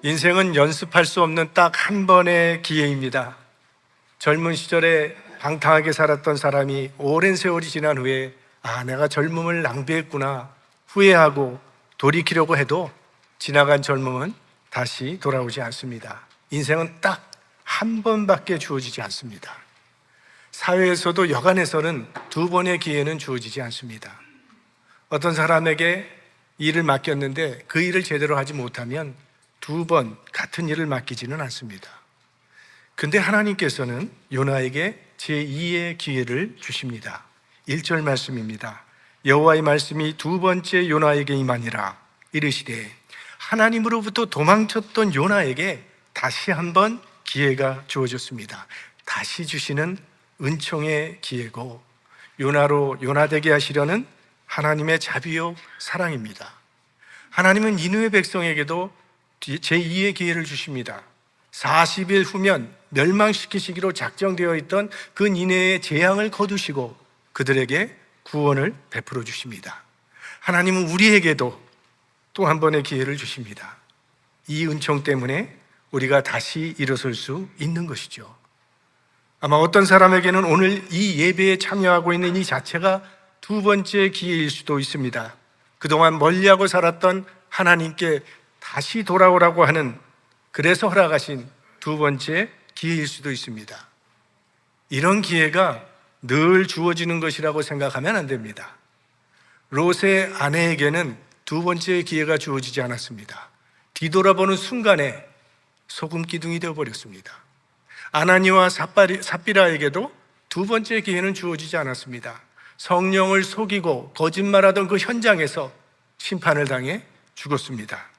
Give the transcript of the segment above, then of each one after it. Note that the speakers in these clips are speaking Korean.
인생은 연습할 수 없는 딱 한 번의 기회입니다. 젊은 시절에 방탕하게 살았던 사람이 오랜 세월이 지난 후에 내가 젊음을 낭비했구나 후회하고 돌이키려고 해도 지나간 젊음은 다시 돌아오지 않습니다. 인생은 딱 한 번밖에 주어지지 않습니다. 사회에서도 여간에서는 두 번의 기회는 주어지지 않습니다. 어떤 사람에게 일을 맡겼는데 그 일을 제대로 하지 못하면 두 번 같은 일을 맡기지는 않습니다. 근데 하나님께서는 요나에게 제2의 기회를 주십니다. 1절 말씀입니다. 여호와의 말씀이 두 번째 요나에게 임하니라. 이르시되 하나님으로부터 도망쳤던 요나에게 다시 한번 기회가 주어졌습니다. 다시 주시는 은총의 기회고, 요나로 요나되게 하시려는 하나님의 자비요 사랑입니다. 하나님은 니느웨 백성에게도 제2의 기회를 주십니다. 40일 후면 멸망시키시기로 작정되어 있던 그 니느웨의 재앙을 거두시고 그들에게 구원을 베풀어 주십니다. 하나님은 우리에게도 또 한 번의 기회를 주십니다. 이 은총 때문에 우리가 다시 일어설 수 있는 것이죠. 아마 어떤 사람에게는 오늘 이 예배에 참여하고 있는 이 자체가 두 번째 기회일 수도 있습니다. 그동안 멀리하고 살았던 하나님께 다시 돌아오라고 하는, 그래서 허락하신 두 번째 기회일 수도 있습니다. 이런 기회가 늘 주어지는 것이라고 생각하면 안 됩니다. 롯의 아내에게는 두 번째 기회가 주어지지 않았습니다. 뒤돌아보는 순간에 소금 기둥이 되어버렸습니다. 아나니와 삽비라에게도 두 번째 기회는 주어지지 않았습니다. 성령을 속이고 거짓말하던 그 현장에서 심판을 당해 죽었습니다.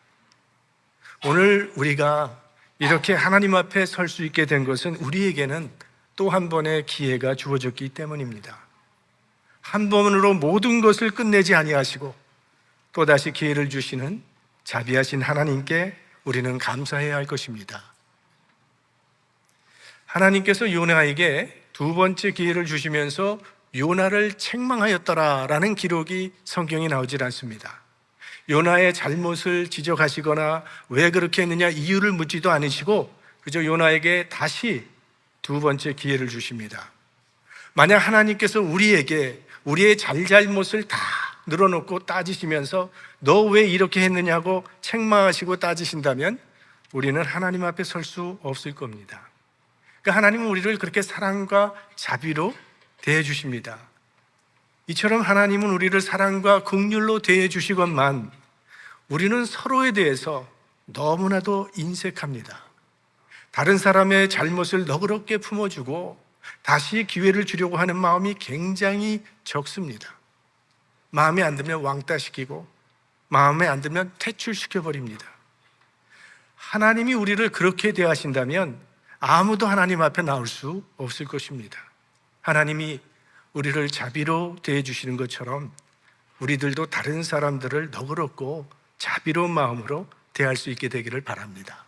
오늘 우리가 이렇게 하나님 앞에 설 수 있게 된 것은 우리에게는 또 한 번의 기회가 주어졌기 때문입니다. 한 번으로 모든 것을 끝내지 아니하시고 또다시 기회를 주시는 자비하신 하나님께 우리는 감사해야 할 것입니다. 하나님께서 요나에게 두 번째 기회를 주시면서 요나를 책망하였더라라는 기록이 성경에 나오질 않습니다. 요나의 잘못을 지적하시거나 왜 그렇게 했느냐 이유를 묻지도 않으시고 그저 요나에게 다시 두 번째 기회를 주십니다. 만약 하나님께서 우리에게 우리의 잘못을 다 늘어놓고 따지시면서 너 왜 이렇게 했느냐고 책망하시고 따지신다면 우리는 하나님 앞에 설 수 없을 겁니다. 그러니까 하나님은 우리를 그렇게 사랑과 자비로 대해 주십니다. 이처럼 하나님은 우리를 사랑과 긍휼로 대해 주시건만 우리는 서로에 대해서 너무나도 인색합니다. 다른 사람의 잘못을 너그럽게 품어주고 다시 기회를 주려고 하는 마음이 굉장히 적습니다. 마음에 안 들면 왕따시키고 마음에 안 들면 퇴출시켜버립니다. 하나님이 우리를 그렇게 대하신다면 아무도 하나님 앞에 나올 수 없을 것입니다. 하나님이 우리를 자비로 대해주시는 것처럼 우리들도 다른 사람들을 너그럽고 자비로운 마음으로 대할 수 있게 되기를 바랍니다.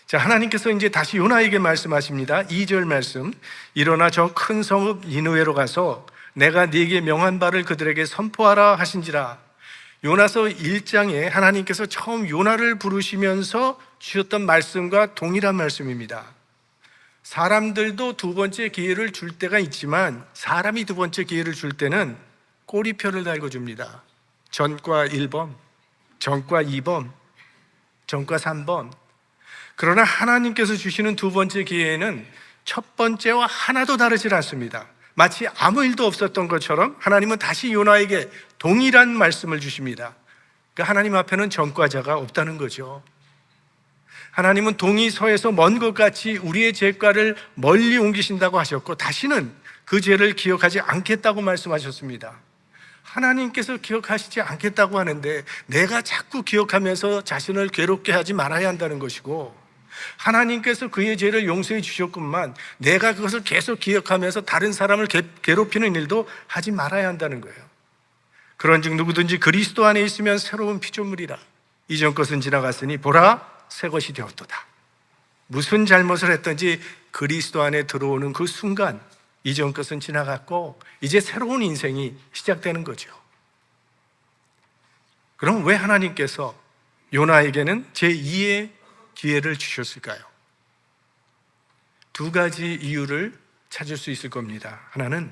자, 하나님께서 이제 다시 요나에게 말씀하십니다. 2절 말씀. 일어나 저 큰 성읍 니느웨로 가서 내가 네게 명한 바를 그들에게 선포하라 하신지라. 요나서 1장에 하나님께서 처음 요나를 부르시면서 주셨던 말씀과 동일한 말씀입니다. 사람들도 두 번째 기회를 줄 때가 있지만 사람이 두 번째 기회를 줄 때는 꼬리표를 달고 줍니다. 전과 1번, 전과 2번, 전과 3번. 그러나 하나님께서 주시는 두 번째 기회에는 첫 번째와 하나도 다르지 않습니다. 마치 아무 일도 없었던 것처럼 하나님은 다시 요나에게 동일한 말씀을 주십니다. 그러니까 하나님 앞에는 전과자가 없다는 거죠. 하나님은 동이 서에서 먼 것 같이 우리의 죄과를 멀리 옮기신다고 하셨고 다시는 그 죄를 기억하지 않겠다고 말씀하셨습니다. 하나님께서 기억하시지 않겠다고 하는데 내가 자꾸 기억하면서 자신을 괴롭게 하지 말아야 한다는 것이고, 하나님께서 그의 죄를 용서해 주셨건만 내가 그것을 계속 기억하면서 다른 사람을 괴롭히는 일도 하지 말아야 한다는 거예요. 그런즉 누구든지 그리스도 안에 있으면 새로운 피조물이라. 이전 것은 지나갔으니 보라 새 것이 되었도다. 무슨 잘못을 했든지 그리스도 안에 들어오는 그 순간 이전 것은 지나갔고 이제 새로운 인생이 시작되는 거죠. 그럼 왜 하나님께서 요나에게는 제2의 기회를 주셨을까요? 두 가지 이유를 찾을 수 있을 겁니다. 하나는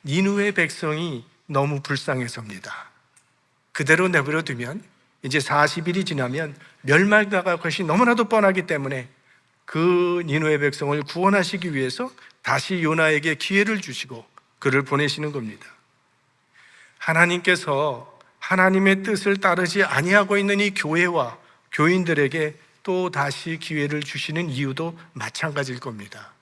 니느웨 백성이 너무 불쌍해서입니다. 그대로 내버려 두면 이제 40일이 지나면 멸망당할 것이 너무나도 뻔하기 때문에 그 니느웨 백성을 구원하시기 위해서 다시 요나에게 기회를 주시고 그를 보내시는 겁니다. 하나님께서 하나님의 뜻을 따르지 아니하고 있는 이 교회와 교인들에게 또 다시 기회를 주시는 이유도 마찬가지일 겁니다.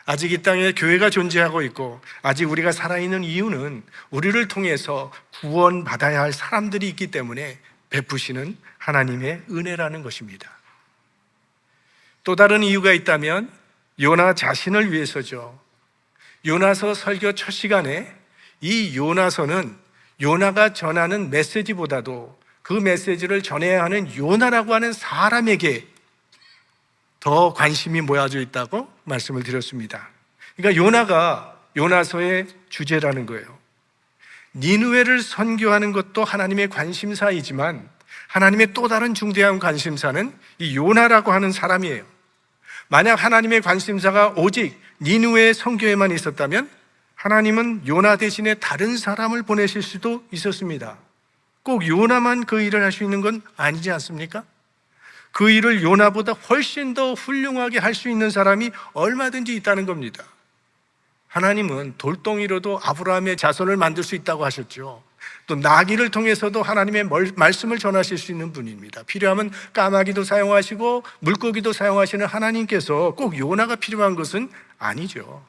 아직 이 땅에 교회가 존재하고 있고 아직 우리가 살아있는 이유는 우리를 통해서 구원받아야 할 사람들이 있기 때문에 베푸시는 하나님의 은혜라는 것입니다. 또 다른 이유가 있다면 요나 자신을 위해서죠. 요나서 설교 첫 시간에 이 요나서는 요나가 전하는 메시지보다도 그 메시지를 전해야 하는 요나라고 하는 사람에게 더 관심이 모아져 있다고 말씀을 드렸습니다. 그러니까 요나가 요나서의 주제라는 거예요. 니느웨를 선교하는 것도 하나님의 관심사이지만 하나님의 또 다른 중대한 관심사는 이 요나라고 하는 사람이에요. 만약 하나님의 관심사가 오직 니느웨의 선교에만 있었다면 하나님은 요나 대신에 다른 사람을 보내실 수도 있었습니다. 꼭 요나만 그 일을 할 수 있는 건 아니지 않습니까? 그 일을 요나보다 훨씬 더 훌륭하게 할 수 있는 사람이 얼마든지 있다는 겁니다. 하나님은 돌덩이로도 아브라함의 자손을 만들 수 있다고 하셨죠. 또 나귀를 통해서도 하나님의 말씀을 전하실 수 있는 분입니다. 필요하면 까마귀도 사용하시고 물고기도 사용하시는 하나님께서 꼭 요나가 필요한 것은 아니죠.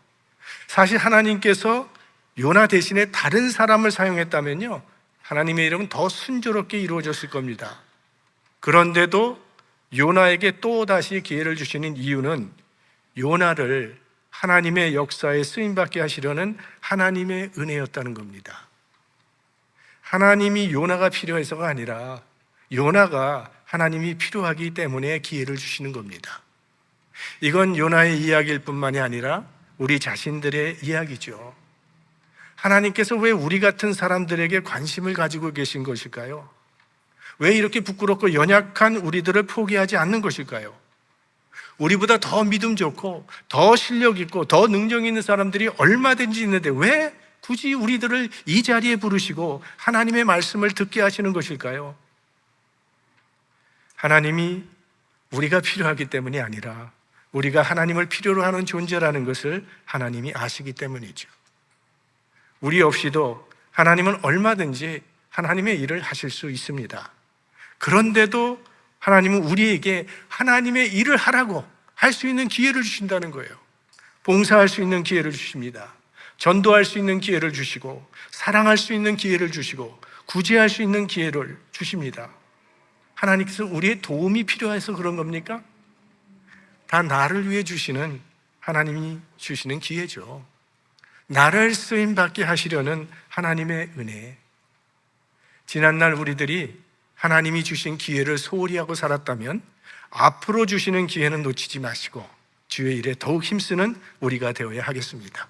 사실 하나님께서 요나 대신에 다른 사람을 사용했다면요, 하나님의 이름은 더 순조롭게 이루어졌을 겁니다. 그런데도 요나에게 또 다시 기회를 주시는 이유는 요나를 하나님의 역사에 쓰임받게 하시려는 하나님의 은혜였다는 겁니다. 하나님이 요나가 필요해서가 아니라 요나가 하나님이 필요하기 때문에 기회를 주시는 겁니다. 이건 요나의 이야기일 뿐만이 아니라 우리 자신들의 이야기죠. 하나님께서 왜 우리 같은 사람들에게 관심을 가지고 계신 것일까요? 왜 이렇게 부끄럽고 연약한 우리들을 포기하지 않는 것일까요? 우리보다 더 믿음 좋고 더 실력 있고 더 능력 있는 사람들이 얼마든지 있는데 왜 굳이 우리들을 이 자리에 부르시고 하나님의 말씀을 듣게 하시는 것일까요? 하나님이 우리가 필요하기 때문이 아니라 우리가 하나님을 필요로 하는 존재라는 것을 하나님이 아시기 때문이죠. 우리 없이도 하나님은 얼마든지 하나님의 일을 하실 수 있습니다. 그런데도 하나님은 우리에게 하나님의 일을 하라고 할 수 있는 기회를 주신다는 거예요. 봉사할 수 있는 기회를 주십니다. 전도할 수 있는 기회를 주시고 사랑할 수 있는 기회를 주시고 구제할 수 있는 기회를 주십니다. 하나님께서 우리의 도움이 필요해서 그런 겁니까? 다 나를 위해 주시는 하나님이 주시는 기회죠. 나를 쓰임받게 하시려는 하나님의 은혜. 지난날 우리들이 하나님이 주신 기회를 소홀히 하고 살았다면 앞으로 주시는 기회는 놓치지 마시고 주의 일에 더욱 힘쓰는 우리가 되어야 하겠습니다.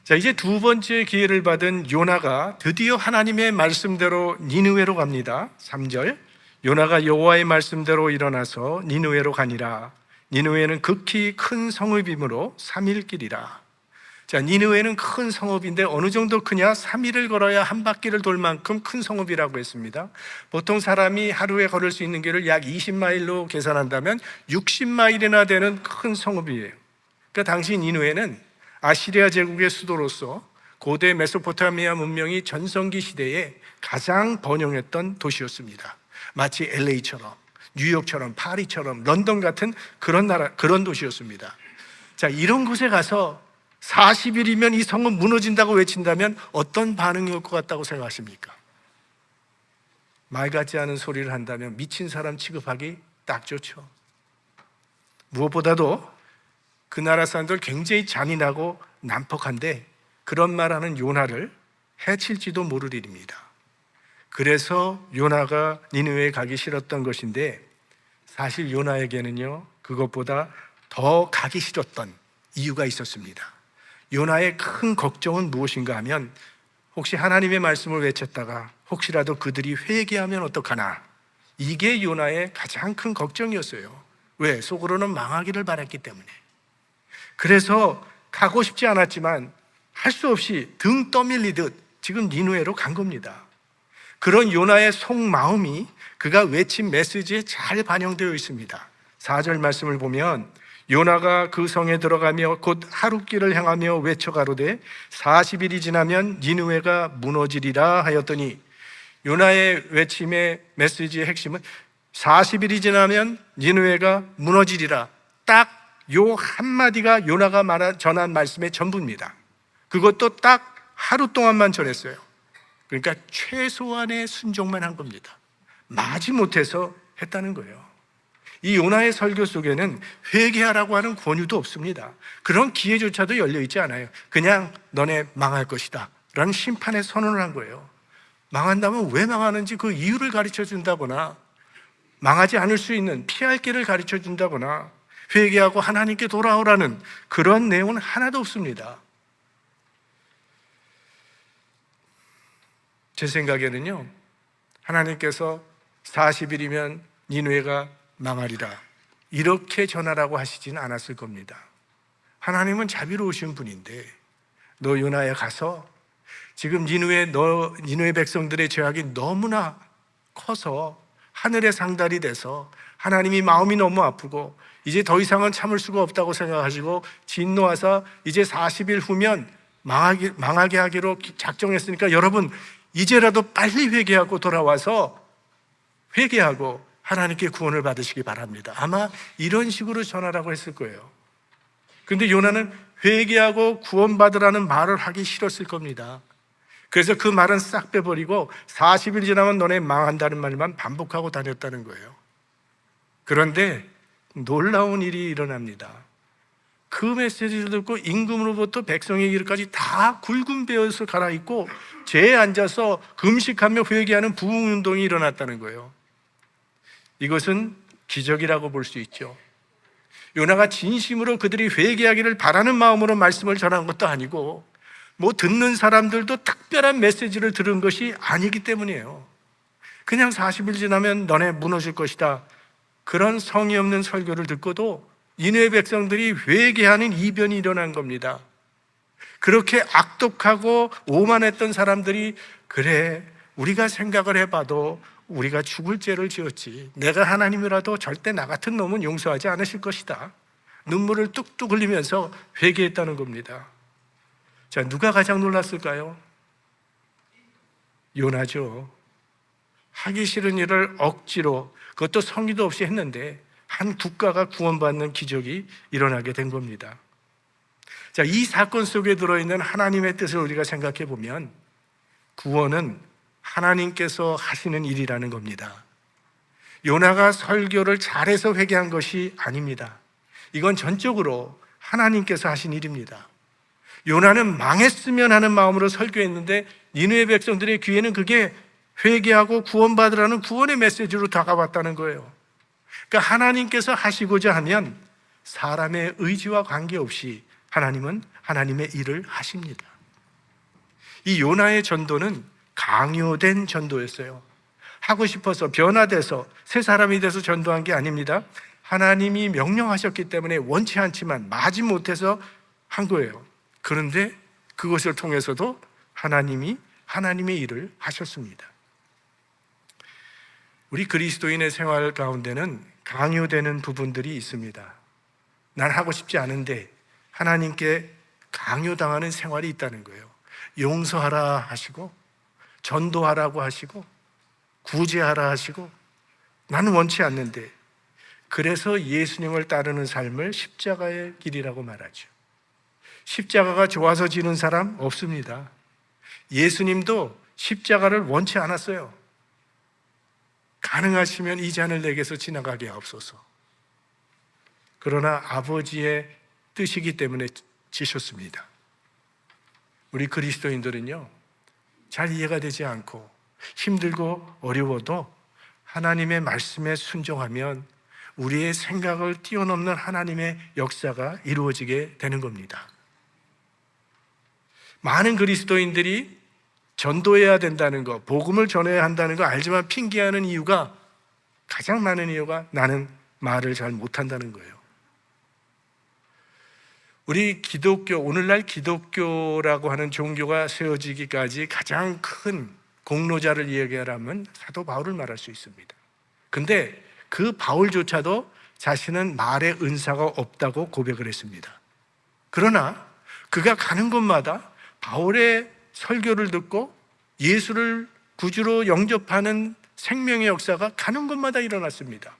자, 이제 두 번째 기회를 받은 요나가 드디어 하나님의 말씀대로 니느웨로 갑니다. 3절, 요나가 여호와의 말씀대로 일어나서 니느웨로 가니라. 니느웨는 극히 큰 성읍이므로 3일 길이라. 자, 니느웨는 큰 성읍인데 어느 정도 크냐? 3일을 걸어야 한 바퀴를 돌 만큼 큰 성읍이라고 했습니다. 보통 사람이 하루에 걸을 수 있는 길을 약 20마일로 계산한다면 60마일이나 되는 큰 성읍이에요. 그러니까 당시 니느웨는 아시리아 제국의 수도로서 고대 메소포타미아 문명이 전성기 시대에 가장 번영했던 도시였습니다. 마치 LA처럼, 뉴욕처럼, 파리처럼, 런던 같은 그런 도시였습니다. 자, 이런 곳에 가서 40일이면 이 성은 무너진다고 외친다면 어떤 반응이 올 것 같다고 생각하십니까? 말 같지 않은 소리를 한다면 미친 사람 취급하기 딱 좋죠. 무엇보다도 그 나라 사람들 굉장히 잔인하고 난폭한데 그런 말하는 요나를 해칠지도 모를 일입니다. 그래서 요나가 니느웨에 가기 싫었던 것인데 사실 요나에게는요, 그것보다 더 가기 싫었던 이유가 있었습니다. 요나의 큰 걱정은 무엇인가 하면 혹시 하나님의 말씀을 외쳤다가 혹시라도 그들이 회개하면 어떡하나. 이게 요나의 가장 큰 걱정이었어요. 왜? 속으로는 망하기를 바랐기 때문에. 그래서 가고 싶지 않았지만 할 수 없이 등 떠밀리듯 지금 니누에로 간 겁니다. 그런 요나의 속마음이 그가 외친 메시지에 잘 반영되어 있습니다. 4절 말씀을 보면 요나가 그 성에 들어가며 곧 하룻길을 향하며 외쳐 가로되 40일이 지나면 니느웨가 무너지리라 하였더니, 요나의 외침의 메시지의 핵심은 40일이 지나면 니느웨가 무너지리라. 딱 요 한마디가 요나가 전한 말씀의 전부입니다. 그것도 딱 하루 동안만 전했어요. 그러니까 최소한의 순종만 한 겁니다. 마지못해서 했다는 거예요. 이 요나의 설교 속에는 회개하라고 하는 권유도 없습니다. 그런 기회조차도 열려 있지 않아요. 그냥 너네 망할 것이다 라는 심판의 선언을 한 거예요. 망한다면 왜 망하는지 그 이유를 가르쳐 준다거나, 망하지 않을 수 있는 피할 길을 가르쳐 준다거나, 회개하고 하나님께 돌아오라는 그런 내용은 하나도 없습니다. 제 생각에는요, 하나님께서 40일이면 니느웨가 망하리라 이렇게 전하라고 하시지는 않았을 겁니다. 하나님은 자비로우신 분인데, 너 요나야 가서 지금 니느웨 백성들의 죄악이 너무나 커서 하늘의 상달이 돼서 하나님이 마음이 너무 아프고 이제 더 이상은 참을 수가 없다고 생각하시고 진노하사 이제 40일 후면 망하게 하기로 작정했으니까 여러분 이제라도 빨리 회개하고 돌아와서 회개하고 하나님께 구원을 받으시기 바랍니다. 아마 이런 식으로 전하라고 했을 거예요. 근데 요나는 회개하고 구원받으라는 말을 하기 싫었을 겁니다. 그래서 그 말은 싹 빼버리고 40일 지나면 너네 망한다는 말만 반복하고 다녔다는 거예요. 그런데 놀라운 일이 일어납니다. 그 메시지를 듣고 임금으로부터 백성의 길까지 다 굵은 베옷을 갈아입고 죄에 앉아서 금식하며 회개하는 부흥운동이 일어났다는 거예요. 이것은 기적이라고 볼 수 있죠. 요나가 진심으로 그들이 회개하기를 바라는 마음으로 말씀을 전한 것도 아니고 듣는 사람들도 특별한 메시지를 들은 것이 아니기 때문이에요. 그냥 40일 지나면 너네 무너질 것이다, 그런 성의 없는 설교를 듣고도 니느웨 백성들이 회개하는 이변이 일어난 겁니다. 그렇게 악독하고 오만했던 사람들이, 그래 우리가 생각을 해봐도 우리가 죽을 죄를 지었지, 내가 하나님이라도 절대 나 같은 놈은 용서하지 않으실 것이다, 눈물을 뚝뚝 흘리면서 회개했다는 겁니다. 자, 누가 가장 놀랐을까요? 요나죠. 하기 싫은 일을 억지로, 그것도 성의도 없이 했는데 한 국가가 구원받는 기적이 일어나게 된 겁니다. 자, 이 사건 속에 들어있는 하나님의 뜻을 우리가 생각해 보면 구원은 하나님께서 하시는 일이라는 겁니다. 요나가 설교를 잘해서 회개한 것이 아닙니다. 이건 전적으로 하나님께서 하신 일입니다. 요나는 망했으면 하는 마음으로 설교했는데 니느웨 백성들의 귀에는 그게 회개하고 구원받으라는 구원의 메시지로 다가왔다는 거예요. 그러니까 하나님께서 하시고자 하면 사람의 의지와 관계없이 하나님은 하나님의 일을 하십니다. 이 요나의 전도는 강요된 전도였어요. 하고 싶어서 변화돼서 새 사람이 돼서 전도한 게 아닙니다. 하나님이 명령하셨기 때문에 원치 않지만 마지못해서 한 거예요. 그런데 그것을 통해서도 하나님이 하나님의 일을 하셨습니다. 우리 그리스도인의 생활 가운데는 강요되는 부분들이 있습니다. 난 하고 싶지 않은데 하나님께 강요당하는 생활이 있다는 거예요. 용서하라 하시고, 전도하라고 하시고, 구제하라 하시고, 나는 원치 않는데, 그래서 예수님을 따르는 삶을 십자가의 길이라고 말하죠. 십자가가 좋아서 지는 사람 없습니다. 예수님도 십자가를 원치 않았어요. 가능하시면 이 잔을 내게서 지나가게 하옵소서. 그러나 아버지의 뜻이기 때문에 지셨습니다. 우리 그리스도인들은요, 잘 이해가 되지 않고 힘들고 어려워도 하나님의 말씀에 순종하면 우리의 생각을 뛰어넘는 하나님의 역사가 이루어지게 되는 겁니다. 많은 그리스도인들이 전도해야 된다는 거, 복음을 전해야 한다는 거 알지만 핑계하는 이유가, 가장 많은 이유가 나는 말을 잘 못한다는 거예요. 우리 기독교, 오늘날 기독교라고 하는 종교가 세워지기까지 가장 큰 공로자를 이야기하라면 사도 바울을 말할 수 있습니다. 근데 그 바울조차도 자신은 말의 은사가 없다고 고백을 했습니다. 그러나 그가 가는 곳마다 바울의 설교를 듣고 예수를 구주로 영접하는 생명의 역사가 가는 곳마다 일어났습니다.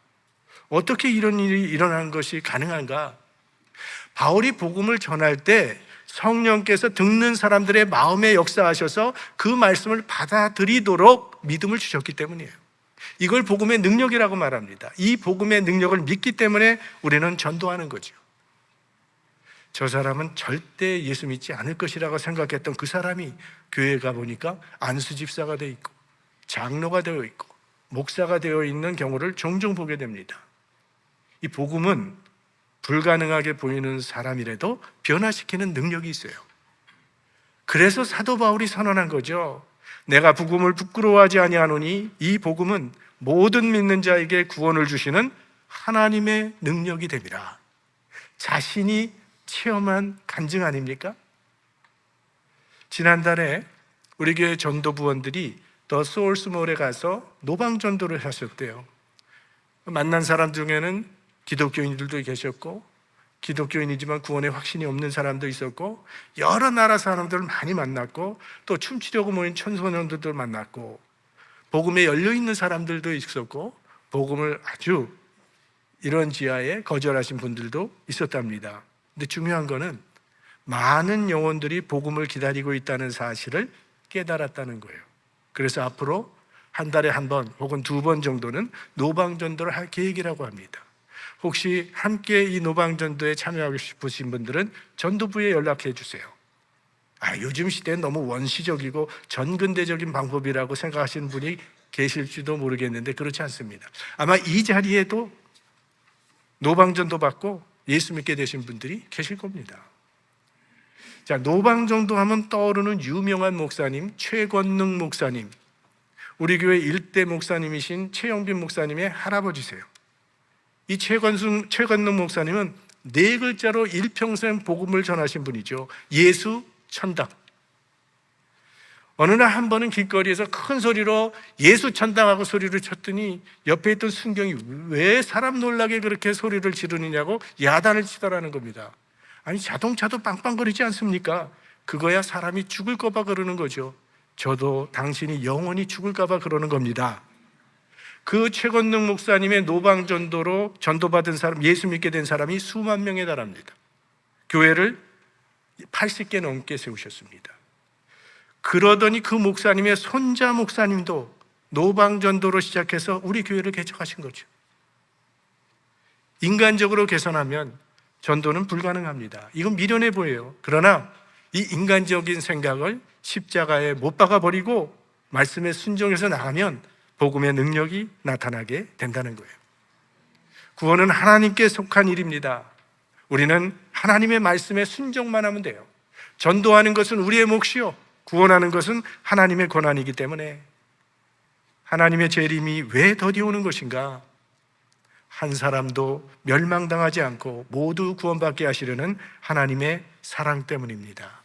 어떻게 이런 일이 일어난 것이 가능한가? 바울이 복음을 전할 때 성령께서 듣는 사람들의 마음에 역사하셔서 그 말씀을 받아들이도록 믿음을 주셨기 때문이에요. 이걸 복음의 능력이라고 말합니다. 이 복음의 능력을 믿기 때문에 우리는 전도하는 거죠. 저 사람은 절대 예수 믿지 않을 것이라고 생각했던 그 사람이 교회에 가보니까 안수집사가 되어 있고 장로가 되어 있고 목사가 되어 있는 경우를 종종 보게 됩니다. 이 복음은 불가능하게 보이는 사람이라도 변화시키는 능력이 있어요. 그래서 사도 바울이 선언한 거죠. 내가 복음을 부끄러워하지 아니하노니 이 복음은 모든 믿는 자에게 구원을 주시는 하나님의 능력이 됨이라. 자신이 체험한 간증 아닙니까? 지난달에 우리 교회 전도부원들이 더 소울스몰에 가서 노방전도를 하셨대요. 만난 사람 중에는 기독교인들도 계셨고 기독교인이지만 구원의 확신이 없는 사람도 있었고 여러 나라 사람들을 많이 만났고 또 춤추려고 모인 청소년들도 만났고 복음에 열려있는 사람들도 있었고 복음을 아주 이런 지하에 거절하신 분들도 있었답니다. 근데 중요한 거는 많은 영혼들이 복음을 기다리고 있다는 사실을 깨달았다는 거예요. 그래서 앞으로 한 달에 한 번 혹은 두 번 정도는 노방전도를 할 계획이라고 합니다. 혹시 함께 이 노방전도에 참여하고 싶으신 분들은 전도부에 연락해 주세요. 요즘 시대는 너무 원시적이고 전근대적인 방법이라고 생각하시는 분이 계실지도 모르겠는데 그렇지 않습니다. 아마 이 자리에도 노방전도 받고 예수 믿게 되신 분들이 계실 겁니다. 자, 노방전도 하면 떠오르는 유명한 목사님 최권능 목사님, 우리 교회 일대 목사님이신 최영빈 목사님의 할아버지세요. 이 최건능 목사님은 네 글자로 일평생 복음을 전하신 분이죠. 예수 천당. 어느 날 한 번은 길거리에서 큰 소리로 예수 천당하고 소리를 쳤더니 옆에 있던 순경이 왜 사람 놀라게 그렇게 소리를 지르느냐고 야단을 치더라는 겁니다. 아니 자동차도 빵빵거리지 않습니까? 그거야 사람이 죽을까 봐 그러는 거죠. 저도 당신이 영원히 죽을까 봐 그러는 겁니다. 그 최건능 목사님의 노방전도로 전도받은 사람, 예수 믿게 된 사람이 수만 명에 달합니다. 교회를 80개 넘게 세우셨습니다. 그러더니 그 목사님의 손자 목사님도 노방전도로 시작해서 우리 교회를 개척하신 거죠. 인간적으로 개선하면 전도는 불가능합니다. 이건 미련해 보여요. 그러나 이 인간적인 생각을 십자가에 못 박아버리고 말씀에 순종해서 나가면 복음의 능력이 나타나게 된다는 거예요. 구원은 하나님께 속한 일입니다. 우리는 하나님의 말씀에 순종만 하면 돼요. 전도하는 것은 우리의 몫이요, 구원하는 것은 하나님의 권한이기 때문에 하나님의 재림이 왜 더디 오는 것인가? 한 사람도 멸망당하지 않고 모두 구원받게 하시려는 하나님의 사랑 때문입니다.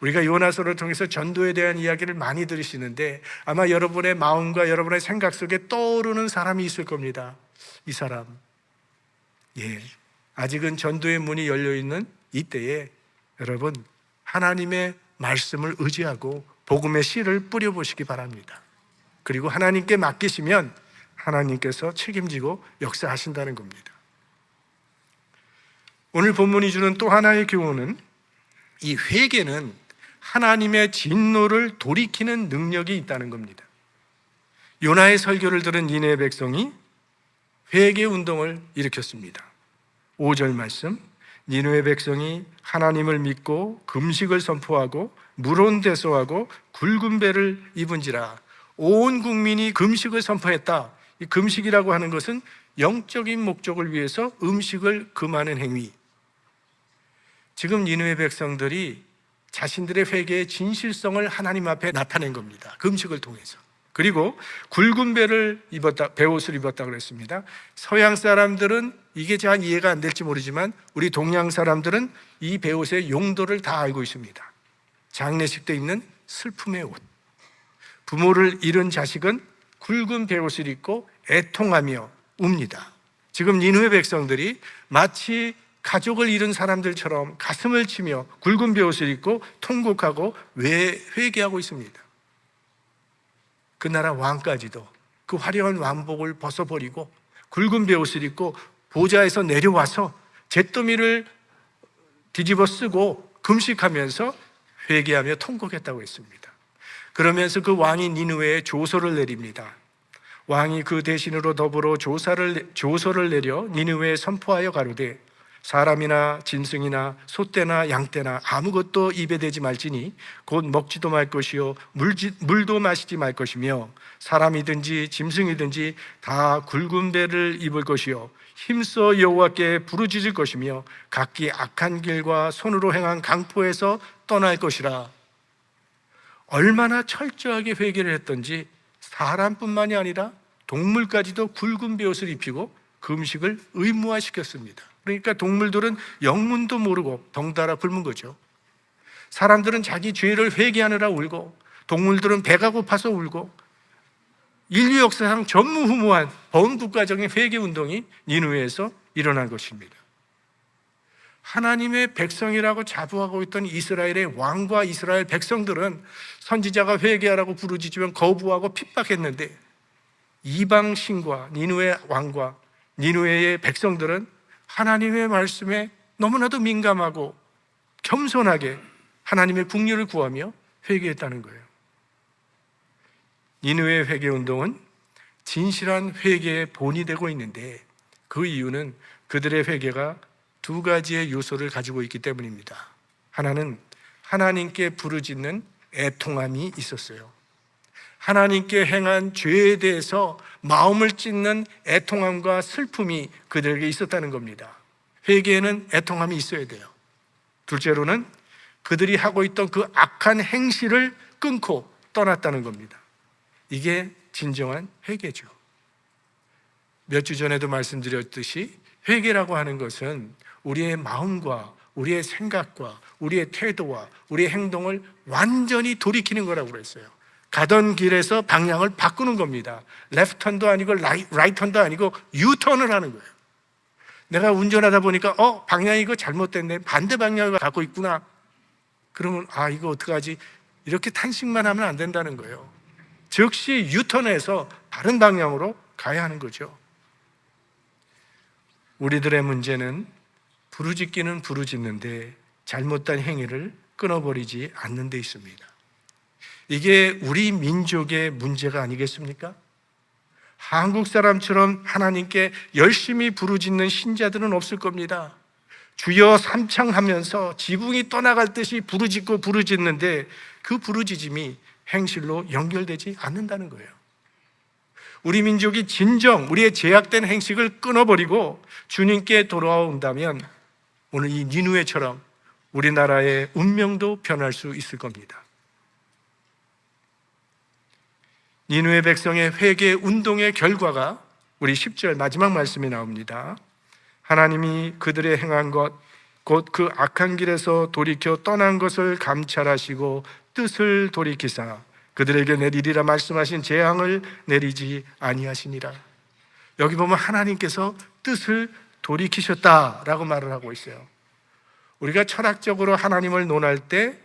우리가 요나서를 통해서 전도에 대한 이야기를 많이 들으시는데 아마 여러분의 마음과 여러분의 생각 속에 떠오르는 사람이 있을 겁니다. 이 사람, 아직은 전도의 문이 열려있는 이때에 여러분 하나님의 말씀을 의지하고 복음의 씨를 뿌려보시기 바랍니다. 그리고 하나님께 맡기시면 하나님께서 책임지고 역사하신다는 겁니다. 오늘 본문이 주는 또 하나의 교훈은 이 회개는 하나님의 진노를 돌이키는 능력이 있다는 겁니다. 요나의 설교를 들은 니느웨 백성이 회개 운동을 일으켰습니다. 5절 말씀, 니느웨 백성이 하나님을 믿고 금식을 선포하고 물온대소하고 굵은 배를 입은지라. 온 국민이 금식을 선포했다. 이 금식이라고 하는 것은 영적인 목적을 위해서 음식을 금하는 행위. 지금 니느웨 백성들이 자신들의 회개의 진실성을 하나님 앞에 나타낸 겁니다. 금식을 통해서. 그리고 굵은 배옷을 입었다 그랬습니다. 서양 사람들은 이게 잘 이해가 안 될지 모르지만 우리 동양 사람들은 이 배옷의 용도를 다 알고 있습니다. 장례식 때 입는 슬픔의 옷. 부모를 잃은 자식은 굵은 배옷을 입고 애통하며 웁니다. 지금 니느웨 백성들이 마치 가족을 잃은 사람들처럼 가슴을 치며 굵은 배옷을 입고 통곡하고 회개하고 있습니다. 그 나라 왕까지도 그 화려한 왕복을 벗어버리고 굵은 배옷을 입고 보좌에서 내려와서 잿더미를 뒤집어 쓰고 금식하면서 회개하며 통곡했다고 했습니다. 그러면서 그 왕이 니느웨에 조서를 내립니다. 왕이 그 대신으로 더불어 조서를 내려 니느웨에 선포하여 가로되 사람이나 짐승이나 소떼나 양떼나 아무것도 입에 대지 말지니 곧 먹지도 말 것이요 물도 마시지 말 것이며 사람이든지 짐승이든지 다 굵은 배를 입을 것이요 힘써 여호와께 부르짖을 것이며 각기 악한 길과 손으로 행한 강포에서 떠날 것이라. 얼마나 철저하게 회개를 했던지 사람뿐만이 아니라 동물까지도 굵은 배옷을 입히고 금식을 의무화시켰습니다. 그러니까 동물들은 영문도 모르고 덩달아 굶은 거죠. 사람들은 자기 죄를 회개하느라 울고 동물들은 배가 고파서 울고 인류 역사상 전무후무한 범국가적인 회개 운동이 니느웨에서 일어난 것입니다. 하나님의 백성이라고 자부하고 있던 이스라엘의 왕과 이스라엘 백성들은 선지자가 회개하라고 부르짖으면 거부하고 핍박했는데 이방 신과 니느웨 왕과 니느웨의 백성들은 하나님의 말씀에 너무나도 민감하고 겸손하게 하나님의 긍휼을 구하며 회개했다는 거예요. 니느웨 회개 운동은 진실한 회개의 본이 되고 있는데 그 이유는 그들의 회개가 두 가지의 요소를 가지고 있기 때문입니다. 하나는 하나님께 부르짖는 애통함이 있었어요. 하나님께 행한 죄에 대해서 마음을 찢는 애통함과 슬픔이 그들에게 있었다는 겁니다. 회개에는 애통함이 있어야 돼요. 둘째로는 그들이 하고 있던 그 악한 행실을 끊고 떠났다는 겁니다. 이게 진정한 회개죠. 몇 주 전에도 말씀드렸듯이 회개라고 하는 것은 우리의 마음과 우리의 생각과 우리의 태도와 우리의 행동을 완전히 돌이키는 거라고 그랬어요. 가던 길에서 방향을 바꾸는 겁니다. 레프트 턴도 아니고 라이트 턴도 아니고 유턴을 하는 거예요. 내가 운전하다 보니까 방향이 이거 잘못됐네, 반대 방향을 갖고 있구나. 그러면 이거 어떡하지? 이렇게 탄식만 하면 안 된다는 거예요. 즉시 유턴해서 다른 방향으로 가야 하는 거죠. 우리들의 문제는 부르짖기는 부르짖는데 잘못된 행위를 끊어버리지 않는 데 있습니다. 이게 우리 민족의 문제가 아니겠습니까? 한국 사람처럼 하나님께 열심히 부르짖는 신자들은 없을 겁니다. 주여 삼창하면서 지붕이 떠나갈 듯이 부르짖는데 그 부르짖음이 행실로 연결되지 않는다는 거예요. 우리 민족이 진정 우리의 제약된 행식을 끊어버리고 주님께 돌아온다면 오늘 이 니느웨처럼 우리나라의 운명도 변할 수 있을 겁니다. 니느웨 백성의 회개 운동의 결과가 우리 10절 마지막 말씀이 나옵니다. 하나님이 그들의 행한 것 곧 그 악한 길에서 돌이켜 떠난 것을 감찰하시고 뜻을 돌이키사 그들에게 내리리라 말씀하신 재앙을 내리지 아니하시니라. 여기 보면 하나님께서 뜻을 돌이키셨다라고 말을 하고 있어요. 우리가 철학적으로 하나님을 논할 때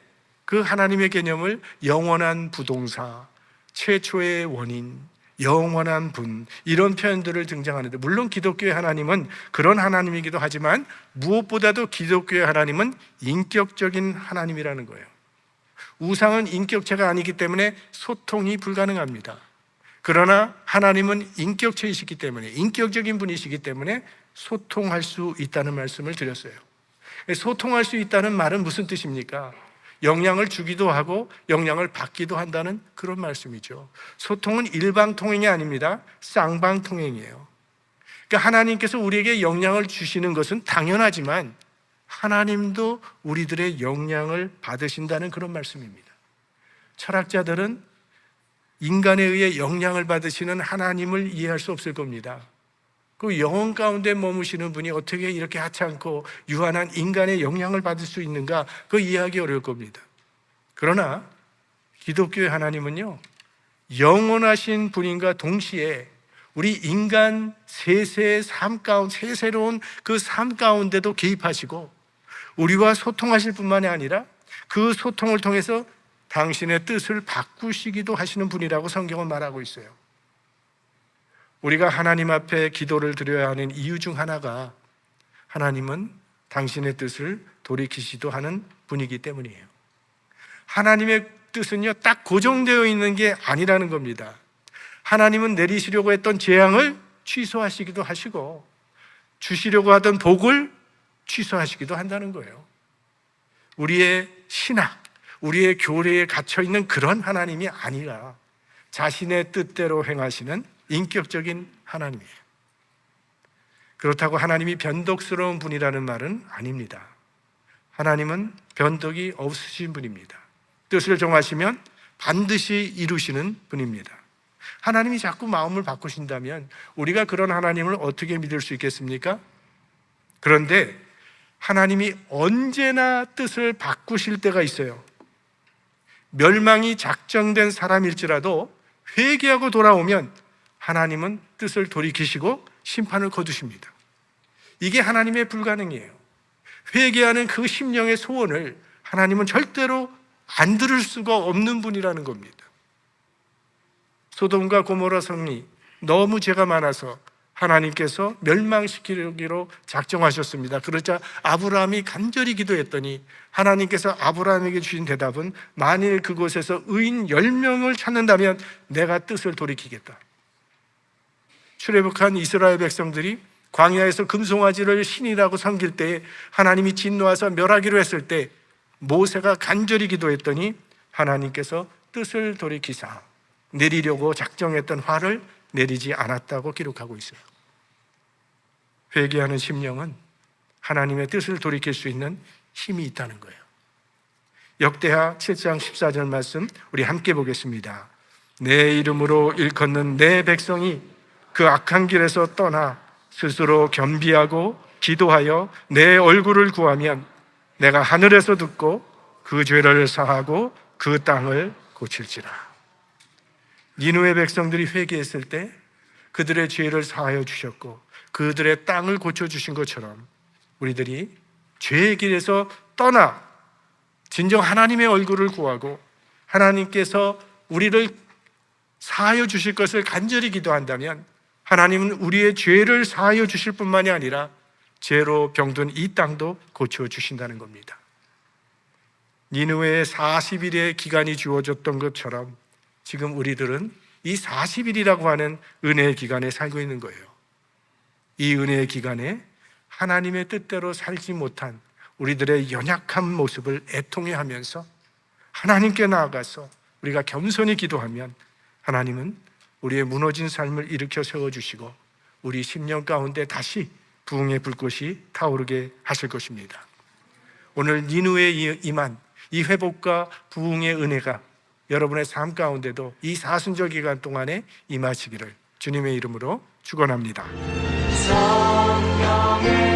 그 하나님의 개념을 영원한 부동사, 최초의 원인, 영원한 분, 이런 표현들을 등장하는데, 물론 기독교의 하나님은 그런 하나님이기도 하지만 무엇보다도 기독교의 하나님은 인격적인 하나님이라는 거예요. 우상은 인격체가 아니기 때문에 소통이 불가능합니다. 그러나 하나님은 인격체이시기 때문에, 인격적인 분이시기 때문에 소통할 수 있다는 말씀을 드렸어요. 소통할 수 있다는 말은 무슨 뜻입니까? 영향을 주기도 하고 영향을 받기도 한다는 그런 말씀이죠. 소통은 일방통행이 아닙니다. 쌍방통행이에요. 그러니까 하나님께서 우리에게 영향을 주시는 것은 당연하지만 하나님도 우리들의 영향을 받으신다는 그런 말씀입니다. 철학자들은 인간에 의해 영향을 받으시는 하나님을 이해할 수 없을 겁니다. 그 영혼 가운데 머무시는 분이 어떻게 이렇게 하찮고 유한한 인간의 영향을 받을 수 있는가, 그거 이해하기 어려울 겁니다. 그러나 기독교의 하나님은요, 영원하신 분인가 동시에 우리 인간 세세의 삶 가운데, 세세로운 그 삶 가운데도 개입하시고 우리와 소통하실 뿐만이 아니라 그 소통을 통해서 당신의 뜻을 바꾸시기도 하시는 분이라고 성경은 말하고 있어요. 우리가 하나님 앞에 기도를 드려야 하는 이유 중 하나가 하나님은 당신의 뜻을 돌이키시도 하는 분이기 때문이에요. 하나님의 뜻은요, 딱 고정되어 있는 게 아니라는 겁니다. 하나님은 내리시려고 했던 재앙을 취소하시기도 하시고 주시려고 하던 복을 취소하시기도 한다는 거예요. 우리의 신학, 우리의 교리에 갇혀있는 그런 하나님이 아니라 자신의 뜻대로 행하시는 인격적인 하나님이에요. 그렇다고 하나님이 변덕스러운 분이라는 말은 아닙니다. 하나님은 변덕이 없으신 분입니다. 뜻을 정하시면 반드시 이루시는 분입니다. 하나님이 자꾸 마음을 바꾸신다면 우리가 그런 하나님을 어떻게 믿을 수 있겠습니까? 그런데 하나님이 언제나 뜻을 바꾸실 때가 있어요. 멸망이 작정된 사람일지라도 회개하고 돌아오면 하나님은 뜻을 돌이키시고 심판을 거두십니다. 이게 하나님의 불가능이에요. 회개하는 그 심령의 소원을 하나님은 절대로 안 들을 수가 없는 분이라는 겁니다. 소돔과 고모라 성이 너무 죄가 많아서 하나님께서 멸망시키기로 작정하셨습니다. 그러자 아브라함이 간절히 기도했더니 하나님께서 아브라함에게 주신 대답은 만일 그곳에서 의인 10명을 찾는다면 내가 뜻을 돌이키겠다. 출애굽한 이스라엘 백성들이 광야에서 금송아지를 신이라고 섬길 때에 하나님이 진노하사 멸하기로 했을 때 모세가 간절히 기도했더니 하나님께서 뜻을 돌이키사 내리려고 작정했던 화를 내리지 않았다고 기록하고 있어요. 회개하는 심령은 하나님의 뜻을 돌이킬 수 있는 힘이 있다는 거예요. 역대하 7장 14절 말씀 우리 함께 보겠습니다. 내 이름으로 일컫는 내 백성이 그 악한 길에서 떠나 스스로 겸비하고 기도하여 내 얼굴을 구하면 내가 하늘에서 듣고 그 죄를 사하고 그 땅을 고칠지라. 니느웨 백성들이 회개했을 때 그들의 죄를 사하여 주셨고 그들의 땅을 고쳐주신 것처럼 우리들이 죄의 길에서 떠나 진정 하나님의 얼굴을 구하고 하나님께서 우리를 사하여 주실 것을 간절히 기도한다면 하나님은 우리의 죄를 사하여 주실 뿐만이 아니라 죄로 병든 이 땅도 고쳐주신다는 겁니다. 니느웨에 40일의 기간이 주어졌던 것처럼 지금 우리들은 이 40일이라고 하는 은혜의 기간에 살고 있는 거예요. 이 은혜의 기간에 하나님의 뜻대로 살지 못한 우리들의 연약한 모습을 애통해하면서 하나님께 나아가서 우리가 겸손히 기도하면 하나님은 우리의 무너진 삶을 일으켜 세워주시고 우리 심령 가운데 다시 부흥의 불꽃이 타오르게 하실 것입니다. 오늘 니느웨에 임한 이 회복과 부흥의 은혜가 여러분의 삶 가운데도 이 사순절 기간 동안에 임하시기를 주님의 이름으로 축원합니다. 성령의